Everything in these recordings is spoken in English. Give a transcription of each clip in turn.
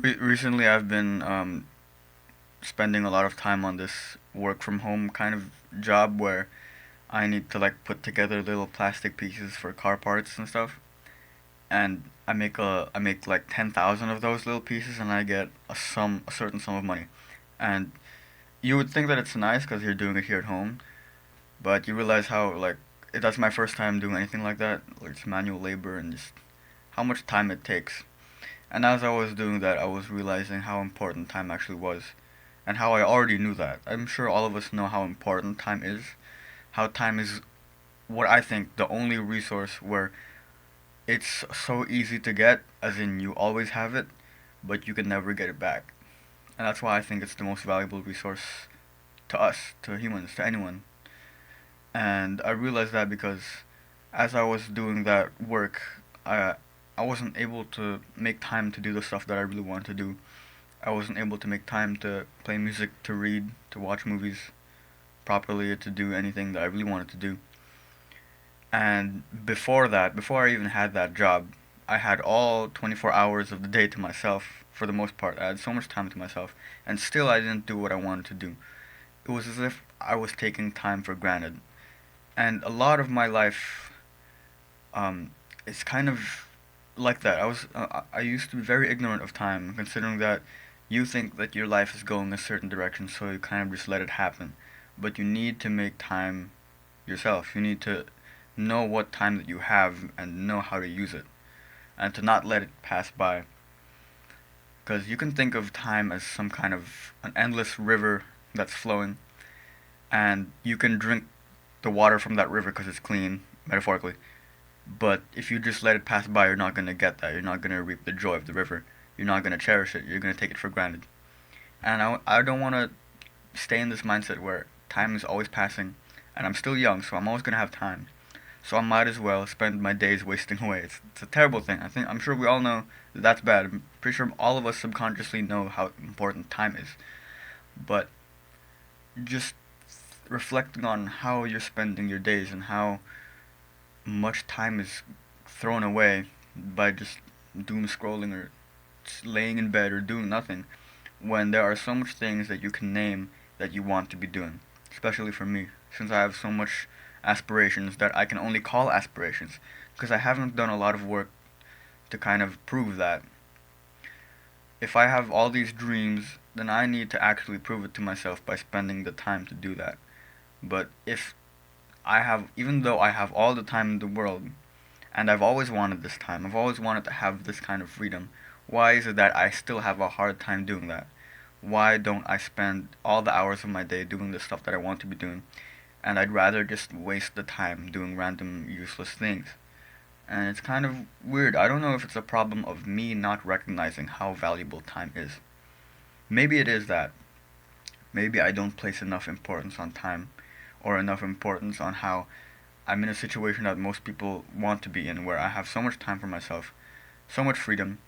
Recently, I've been spending a lot of time on this work from home kind of job where I need to like put together little plastic pieces for car parts and stuff. And I make like 10,000 of those little pieces, and I get a certain sum of money. And you would think that it's nice because you're doing it here at home, but you realize how like that's my first time doing anything like that. Like it's manual labor and just how much time it takes. And as I was doing that, I was realizing how important time actually was, and how I already knew that. I'm sure all of us know how important time is. How time is what I think the only resource where it's so easy to get, as in you always have it, but you can never get it back. And that's why I think it's the most valuable resource to us, to humans, to anyone. And I realized that because as I was doing that work, I wasn't able to make time to do the stuff that I really wanted to do. I wasn't able to make time to play music, to read, to watch movies properly, to do anything that I really wanted to do. And before that, before I even had that job, I had all 24 hours of the day to myself for the most part. I had so much time to myself, and still I didn't do what I wanted to do. It was as if I was taking time for granted. And a lot of my life um, is kind of like that. I used to be very ignorant of time, considering that you think that your life is going a certain direction, so you kind of just let it happen. But you need to make time yourself. You need to know what time that you have and know how to use it, and to not let it pass by. Because you can think of time as some kind of an endless river that's flowing, and you can drink the water from that river because it's clean, metaphorically. But if you just let it pass by, you're not going to get that. You're not going to reap the joy of the river. You're not going to cherish it. You're going to take it for granted. And I don't want to stay in this mindset where time is always passing, and I'm still young, so I'm always going to have time. So I might as well spend my days wasting away. It's a terrible thing. I'm sure we all know that that's bad. I'm pretty sure all of us subconsciously know how important time is. But just reflecting on how you're spending your days and how much time is thrown away by just doom scrolling or laying in bed or doing nothing, when there are so much things that you can name that you want to be doing. Especially for me, since I have so much aspirations that I can only call aspirations, because I haven't done a lot of work to kind of prove that. If I have all these dreams, then I need to actually prove it to myself by spending the time to do that. But if I have, even though I have all the time in the world, and I've always wanted this time, I've always wanted to have this kind of freedom, why is it that I still have a hard time doing that? Why don't I spend all the hours of my day doing the stuff that I want to be doing? And I'd rather just waste the time doing random useless things. And it's kind of weird. I don't know if it's a problem of me not recognizing how valuable time is. Maybe it is that. Maybe I don't place enough importance on time, or enough importance on how I'm in a situation that most people want to be in, where I have so much time for myself, so much freedom.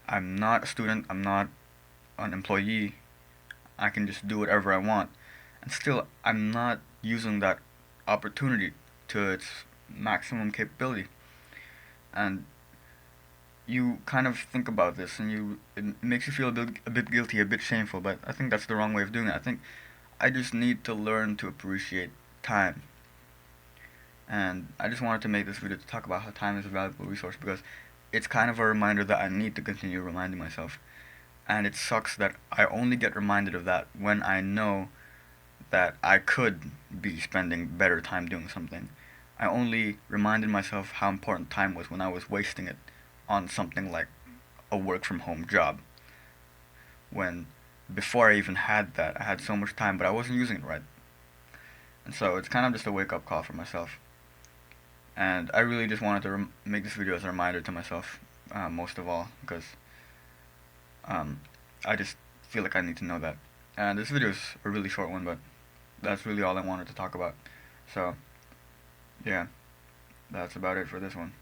I'm not a student, I'm not an employee. I can just do whatever I want. And still, I'm not using that opportunity to its maximum capability. And you kind of think about this, and it makes you feel a bit guilty, a bit shameful, but I think that's the wrong way of doing it. I think I just need to learn to appreciate time. And I just wanted to make this video to talk about how time is a valuable resource, because it's kind of a reminder that I need to continue reminding myself. And it sucks that I only get reminded of that when I know that I could be spending better time doing something. I only reminded myself how important time was when I was wasting it on something like a work from home job. When before I even had that, I had so much time, but I wasn't using it right. And so it's kind of just a wake up call for myself. And I really just wanted to make this video as a reminder to myself, most of all, because um, I just feel like I need to know that. And this video is a really short one, but that's really all I wanted to talk about. So, yeah, that's about it for this one.